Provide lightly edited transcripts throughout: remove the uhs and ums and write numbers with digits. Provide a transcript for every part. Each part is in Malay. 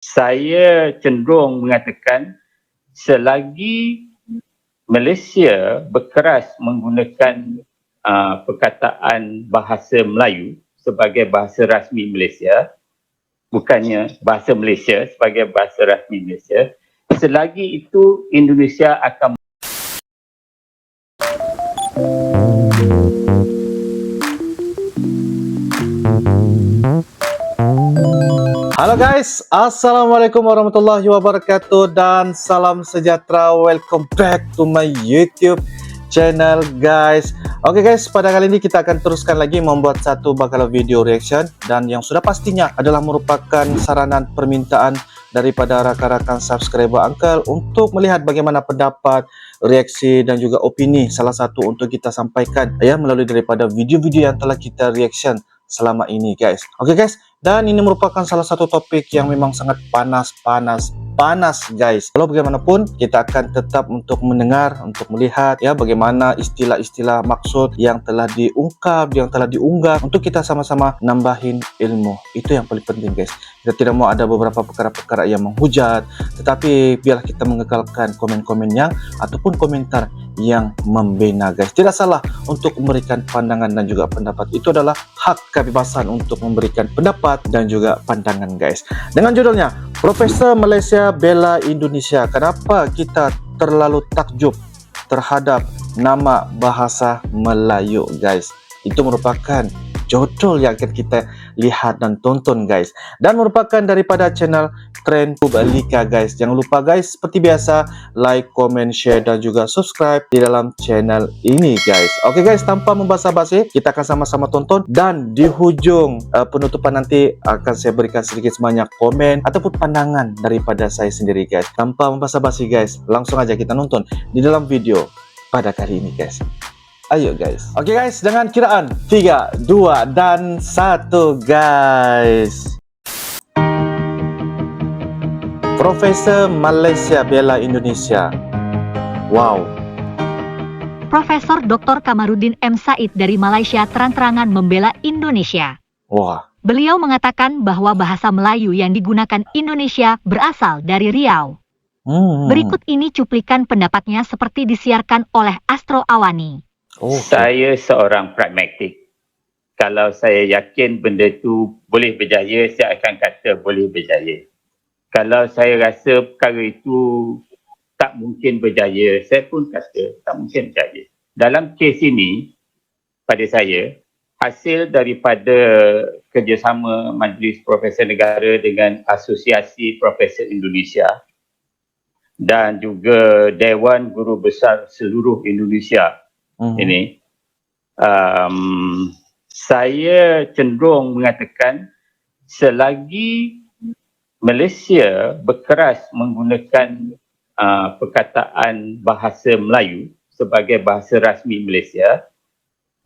Saya cenderung mengatakan selagi Malaysia berkeras menggunakan perkataan bahasa Melayu sebagai bahasa rasmi Malaysia, bukannya bahasa Malaysia sebagai bahasa rasmi Malaysia, selagi itu Indonesia akan Halo guys, Assalamualaikum warahmatullahi wabarakatuh dan salam sejahtera. Welcome back to my YouTube channel guys. Oke guys, pada kali ini kita akan teruskan lagi membuat satu bakal video reaction, dan yang sudah pastinya adalah merupakan saranan permintaan daripada rakan-rakan subscriber Uncle untuk melihat bagaimana pendapat, reaksi dan juga opini salah satu untuk kita sampaikan ya melalui daripada video-video yang telah kita reaction selama ini guys. Oke guys, dan ini merupakan salah satu topik yang memang sangat panas guys. Kalau bagaimanapun kita akan tetap untuk mendengar, untuk melihat ya bagaimana istilah-istilah maksud yang telah diungkap, yang telah diunggah, untuk kita sama-sama nambahin ilmu. Itu yang paling penting guys. Kita tidak mau ada beberapa perkara-perkara yang menghujat, tetapi biarlah kita mengekalkan komen-komennya ataupun komentar yang membina guys. Tidak salah untuk memberikan pandangan dan juga pendapat. Itu adalah hak kebebasan untuk memberikan pendapat dan juga pandangan guys. Dengan judulnya Profesor Malaysia bela Indonesia, kenapa kita terlalu takjub terhadap nama bahasa Melayu guys. Itu merupakan judul yang akan kita lihat dan tonton guys, dan merupakan daripada channel Trend Publika guys. Jangan lupa guys, seperti biasa like, comment, share dan juga subscribe di dalam channel ini guys. Oke guys, tanpa membasa-basi kita akan sama-sama tonton, dan di hujung penutupan nanti akan saya berikan sedikit sebanyak komen ataupun pandangan daripada saya sendiri guys. Tanpa membasa-basi guys, langsung aja kita nonton di dalam video pada kali ini guys. Ayo guys. Oke guys, dengan kiraan 3, 2 dan 1 guys. Profesor Malaysia bela Indonesia. Wow. Profesor Dr. Kamarudin M. Said dari Malaysia terang-terangan membela Indonesia. Wah. Beliau mengatakan bahwa bahasa Melayu yang digunakan Indonesia berasal dari Riau. Berikut ini cuplikan pendapatnya seperti disiarkan oleh Astro Awani. Saya seorang pragmatik. Kalau saya yakin benda itu boleh berjaya, saya akan kata boleh berjaya. Kalau saya rasa perkara itu tak mungkin berjaya, saya pun kata tak mungkin berjaya. Dalam kes ini, pada saya, hasil daripada kerjasama Majlis Profesor Negara dengan Asosiasi Profesor Indonesia dan juga Dewan Guru Besar Seluruh Indonesia ini, saya cenderung mengatakan selagi Malaysia berkeras menggunakan perkataan bahasa Melayu sebagai bahasa rasmi Malaysia,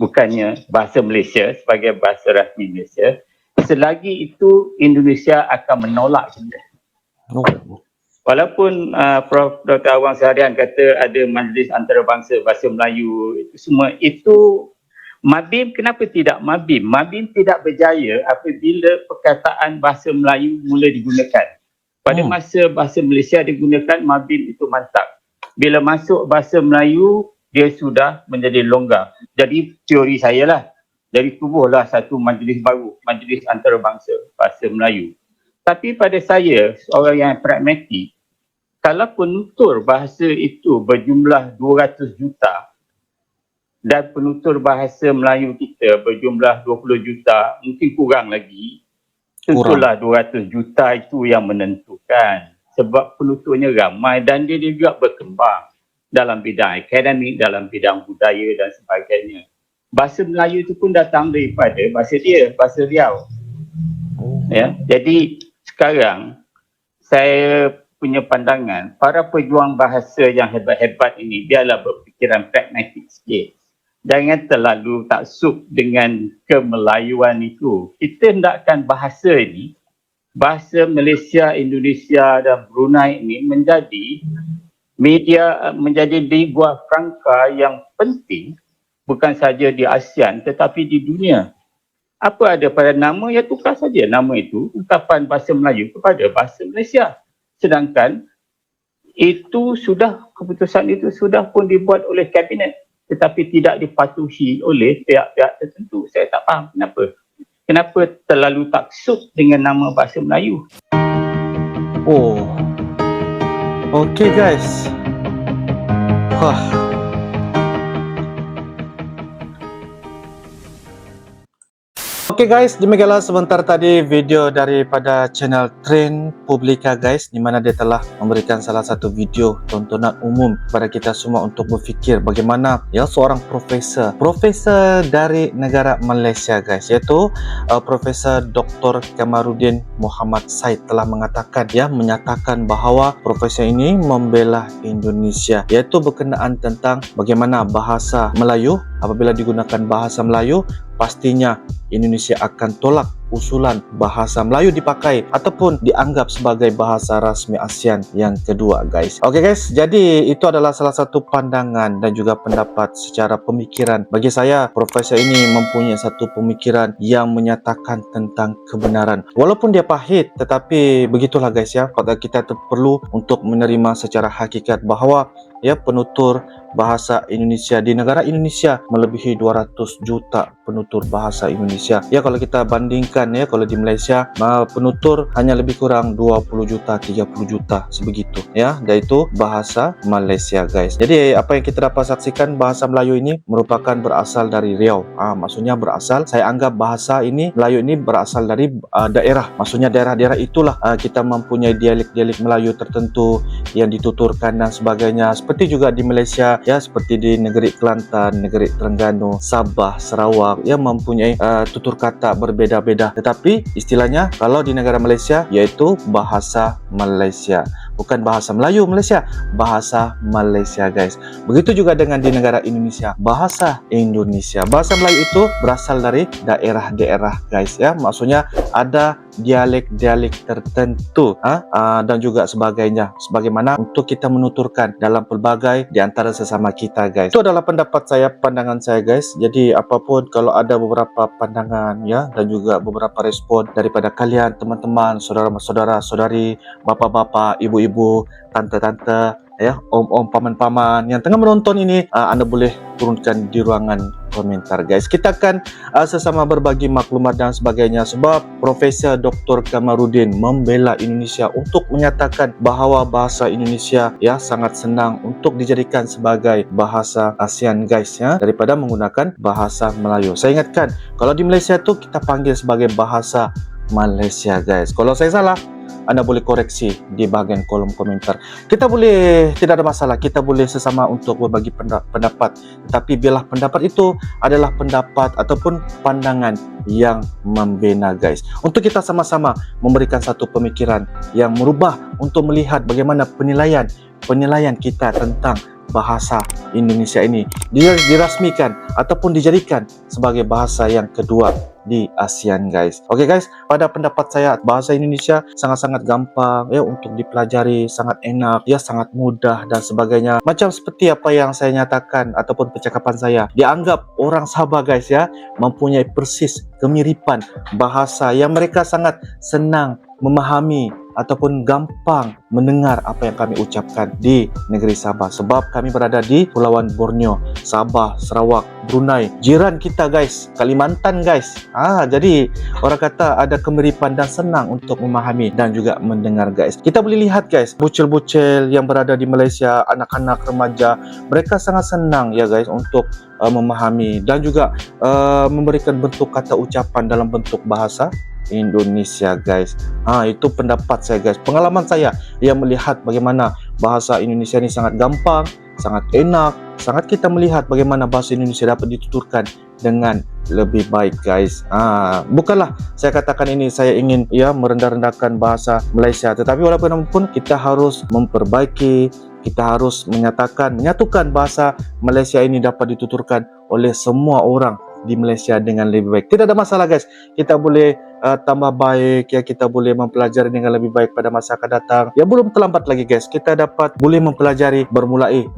bukannya bahasa Malaysia sebagai bahasa rasmi Malaysia, selagi itu Indonesia akan menolak kita. Walaupun Prof. Dr. Awang seharian kata ada majlis antarabangsa bahasa Melayu, itu semua itu Mabim. Kenapa tidak Mabim? Mabim tidak berjaya apabila perkataan bahasa Melayu mula digunakan. Pada masa bahasa Malaysia digunakan, Mabim itu mantap. Bila masuk bahasa Melayu, dia sudah menjadi longgar. Jadi teori saya lah, dari tubuhlah satu majlis baru, Majlis Antarabangsa Bahasa Melayu. Tapi pada saya, seorang yang pragmatik, kalau penutur bahasa itu berjumlah 200 juta dan penutur bahasa Melayu kita berjumlah 20 juta, mungkin kurang lagi, tentulah 200 juta itu yang menentukan. Sebab penuturnya ramai dan dia juga berkembang dalam bidang akademik, dalam bidang budaya dan sebagainya. Bahasa Melayu itu pun datang daripada bahasa dia, bahasa Riau. Ya, jadi sekarang saya punya pandangan, para pejuang bahasa yang hebat-hebat ini biarlah berfikiran pragmatik sikit. Jangan terlalu taksub dengan kemelayuan itu. Kita hendakkan bahasa ini, bahasa Malaysia, Indonesia dan Brunei ini menjadi media, menjadi sebuah kerangka yang penting bukan saja di ASEAN tetapi di dunia. Apa ada pada nama, ya tukar saja nama itu, ungkapan bahasa Melayu kepada bahasa Malaysia. Sedangkan keputusan itu sudah pun dibuat oleh kabinet, tetapi tidak dipatuhi oleh pihak-pihak tertentu. Saya tak faham kenapa terlalu taksub dengan nama bahasa Melayu. Oh, okay guys. Wah. Oke guys, demikianlah sebentar tadi video daripada channel Trend Publika guys, di mana dia telah memberikan salah satu video tontonan umum kepada kita semua untuk berfikir bagaimana ya seorang profesor dari negara Malaysia guys, iaitu Profesor Dr. Kamarudin Muhammad Said telah menyatakan bahawa profesor ini membela Indonesia, iaitu berkenaan tentang bagaimana bahasa Melayu. Apabila digunakan bahasa Melayu, pastinya Indonesia akan tolak usulan bahasa Melayu dipakai ataupun dianggap sebagai bahasa rasmi ASEAN yang kedua guys. Oke guys, jadi itu adalah salah satu pandangan dan juga pendapat secara pemikiran. Bagi saya, profesor ini mempunyai satu pemikiran yang menyatakan tentang kebenaran. Walaupun dia pahit, tetapi begitulah guys ya, kita perlu untuk menerima secara hakikat bahawa ya penutur bahasa Indonesia di negara Indonesia melebihi 200 juta penutur bahasa Indonesia. Ya kalau kita bandingkan ya, kalau di Malaysia penutur hanya lebih kurang 20 juta, 30 juta sebegitu ya. Dan itu bahasa Malaysia guys. Jadi apa yang kita dapat saksikan, bahasa Melayu ini merupakan berasal dari Riau. Maksudnya berasal, saya anggap bahasa ini Melayu ini berasal dari daerah. Maksudnya daerah-daerah itulah kita mempunyai dialek-dialek Melayu tertentu yang dituturkan dan sebagainya. Seperti juga di Malaysia ya, seperti di negeri Kelantan, negeri Terengganu, Sabah, Sarawak yang mempunyai tutur kata berbeda-beda. Tetapi istilahnya kalau di negara Malaysia yaitu bahasa Malaysia, bukan bahasa Melayu Malaysia, bahasa Malaysia guys. Begitu juga dengan di negara Indonesia, bahasa Indonesia. Bahasa Melayu itu berasal dari daerah-daerah guys ya. Maksudnya ada dialek-dialek tertentu dan juga sebagainya, sebagaimana untuk kita menuturkan dalam pelbagai di antara sesama kita guys. Itu adalah pendapat saya, pandangan saya guys. Jadi apapun, kalau ada beberapa pandangan ya dan juga beberapa respon daripada kalian teman-teman, saudara-saudara, saudari, bapak-bapak, ibu-ibu, tante-tante ya, om-om, paman-paman yang tengah menonton ini, Anda boleh turunkan di ruangan komentar guys. Kita akan sesama berbagi maklumat dan sebagainya, sebab Profesor Dr. Kamarudin membela Indonesia untuk menyatakan bahawa bahasa Indonesia ya sangat senang untuk dijadikan sebagai bahasa ASEAN guys ya, daripada menggunakan bahasa Melayu. Saya ingatkan, kalau di Malaysia tu kita panggil sebagai bahasa Malaysia guys. Kalau saya salah, Anda boleh koreksi di bahagian kolom komentar. Kita boleh, tidak ada masalah, kita boleh sesama untuk berbagi pendapat. Tetapi biarlah pendapat itu adalah pendapat ataupun pandangan yang membina guys. Untuk kita sama-sama memberikan satu pemikiran yang merubah untuk melihat bagaimana penilaian kita tentang bahasa Indonesia ini dirasmikan ataupun dijadikan sebagai bahasa yang kedua di ASEAN guys. Oke guys, pada pendapat saya bahasa Indonesia sangat-sangat gampang ya untuk dipelajari, sangat enak ya, sangat mudah dan sebagainya. Macam seperti apa yang saya nyatakan ataupun percakapan saya, dianggap orang Sabah guys ya mempunyai persis kemiripan bahasa yang mereka sangat senang memahami ataupun gampang mendengar apa yang kami ucapkan di negeri Sabah, sebab kami berada di Pulauan Borneo, Sabah, Sarawak, Brunei, jiran kita guys, Kalimantan guys. Jadi orang kata ada kemiripan dan senang untuk memahami dan juga mendengar guys. Kita boleh lihat guys, bucil-bucil yang berada di Malaysia, anak-anak remaja, mereka sangat senang ya guys untuk memahami dan juga memberikan bentuk kata ucapan dalam bentuk bahasa Indonesia guys. Itu pendapat saya guys, pengalaman saya yang melihat bagaimana bahasa Indonesia ini sangat gampang, sangat enak, sangat kita melihat bagaimana bahasa Indonesia dapat dituturkan dengan lebih baik guys. Bukanlah saya katakan ini saya ingin ya merendah-rendahkan bahasa Malaysia, tetapi walaupun kita harus memperbaiki, kita harus menyatukan bahasa Malaysia ini dapat dituturkan oleh semua orang di Malaysia dengan lebih baik. Tidak ada masalah guys, kita boleh tambah baik ya, kita boleh mempelajari dengan lebih baik pada masa akan datang. Ya belum terlambat lagi guys, kita boleh mempelajari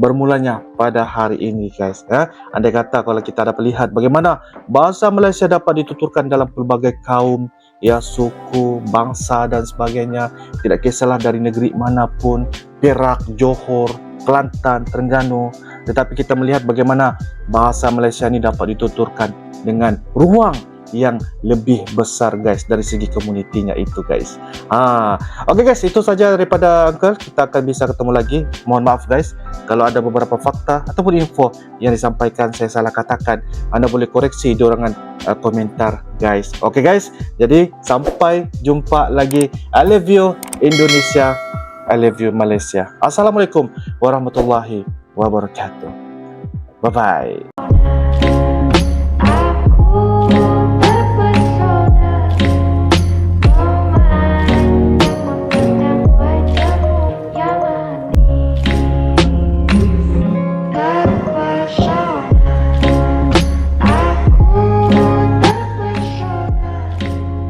bermulanya pada hari ini guys ya. Andai kata kalau kita dapat lihat bagaimana bahasa Malaysia dapat dituturkan dalam pelbagai kaum ya, suku, bangsa dan sebagainya, tidak kisahlah dari negeri manapun, Perak, Johor, Kelantan, Terengganu, tetapi kita melihat bagaimana bahasa Malaysia ini dapat dituturkan dengan ruang yang lebih besar guys dari segi komunitinya itu guys. Oke guys, itu saja daripada Uncle. Kita akan bisa ketemu lagi. Mohon maaf guys kalau ada beberapa fakta ataupun info yang disampaikan saya salah katakan. Anda boleh koreksi di ruangan komentar guys. Oke guys, jadi sampai jumpa lagi. I love you Indonesia, I love you Malaysia. Assalamualaikum warahmatullahi wabarakatuh. Bye bye.